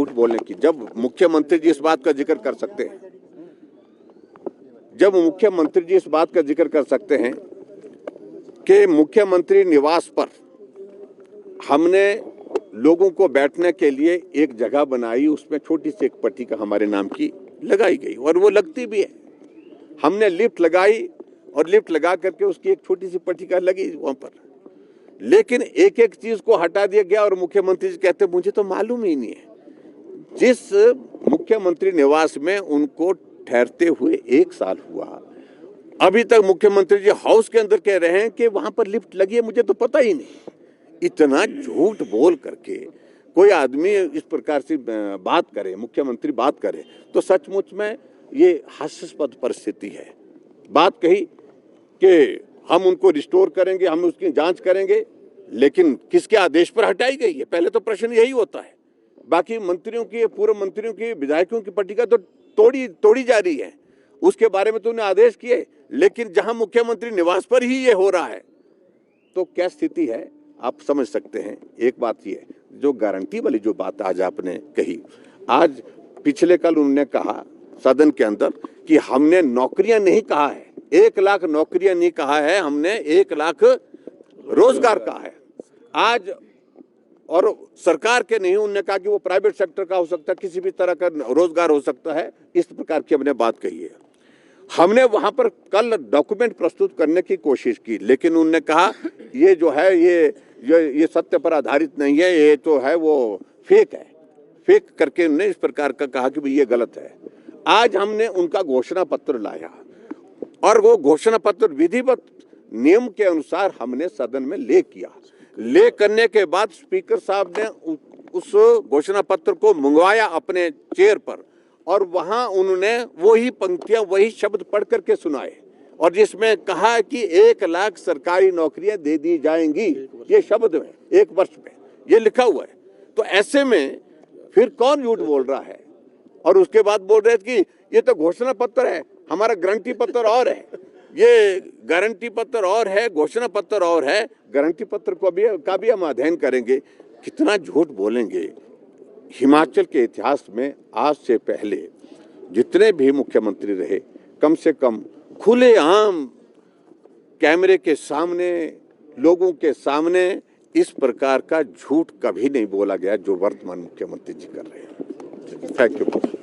झूठ बोलने की। जब मुख्यमंत्री जी इस बात का जिक्र कर सकते हैं, जब मुख्यमंत्री जी इस बात का जिक्र कर सकते हैं कि मुख्यमंत्री निवास पर हमने लोगों को बैठने के लिए एक जगह बनाई, उसमें छोटी सी एक पट्टिका हमारे नाम की लगाई गई और वो लगती भी है। हमने लिफ्ट लगाई और लिफ्ट लगा करके उसकी एक छोटी सी पट्टिका लगी वहां पर, लेकिन एक एक चीज को हटा दिया गया और मुख्यमंत्री जी कहते मुझे तो मालूम ही नहीं है। जिस मुख्यमंत्री निवास में उनको ठहरते हुए 1 साल हुआ, अभी तक मुख्यमंत्री जी हाउस के अंदर कह रहे हैं कि वहां पर लिफ्ट लगी है, मुझे तो पता ही नहीं। इतना झूठ बोल करके कोई आदमी इस प्रकार से बात करे, मुख्यमंत्री बात करे, तो सचमुच में ये हास्यास्पद परिस्थिति है। बात कही कि हम उनको रिस्टोर करेंगे, हम उसकी जांच करेंगे, लेकिन किसके आदेश पर हटाई गई है? पहले तो प्रश्न यही होता है। बाकी मंत्रियों की, पूर्व मंत्रियों की, विधायकों की पट्टिका तो तोड़ी जा रही है, उसके बारे में तो उन्हें आदेश किए, लेकिन जहां मुख्यमंत्री निवास पर ही ये हो रहा है तो क्या स्थिति है आप समझ सकते हैं। एक बात ये जो गारंटी वाली जो बात आज आपने कही, आज पिछले कल उन्होंने कहा सदन के अंदर कि हमने नौकरियां नहीं कहा है, 1 लाख नौकरियां नहीं कहा है, हमने 1 लाख रोजगार कहा है। आज और सरकार के नहीं, उन्होंने कहा कि वो प्राइवेट सेक्टर का हो सकता है, किसी भी तरह का रोजगार हो सकता है, इस प्रकार की हमने बात कही है। हमने वहां पर कल डॉक्यूमेंट प्रस्तुत करने की कोशिश की, लेकिन उन्होंने कहा ये जो है ये सत्य पर आधारित नहीं है, ये तो है वो फेक है। फेक करके उन्होंने इस प्रकार का कहा कि ये गलत है। आज हमने उनका घोषणा पत्र लाया और वो घोषणा पत्र विधिवत नियम के अनुसार हमने सदन में ले करने के बाद स्पीकर साहब ने उस घोषणा पत्र को मंगवाया अपने चेयर पर और वहां उन्होंने वही पंक्तियां, वही शब्द पढ़ करके सुनाए और जिसमें कहा कि 1 लाख सरकारी नौकरियां दे दी जाएंगी, ये शब्द में 1 वर्ष में ये लिखा हुआ है। तो ऐसे में फिर कौन झूठ बोल रहा है? और उसके बाद बोल रहे थे कि ये तो घोषणा पत्र है, हमारा गारंटी पत्र और है, ये गारंटी पत्र और है, घोषणा पत्र और है, गारंटी पत्र का भी हम अध्ययन करेंगे। कितना झूठ बोलेंगे। हिमाचल के इतिहास में आज से पहले जितने भी मुख्यमंत्री रहे, कम से कम खुलेआम कैमरे के सामने, लोगों के सामने इस प्रकार का झूठ कभी नहीं बोला गया जो वर्तमान मुख्यमंत्री जी कर रहे हैं। Thank you.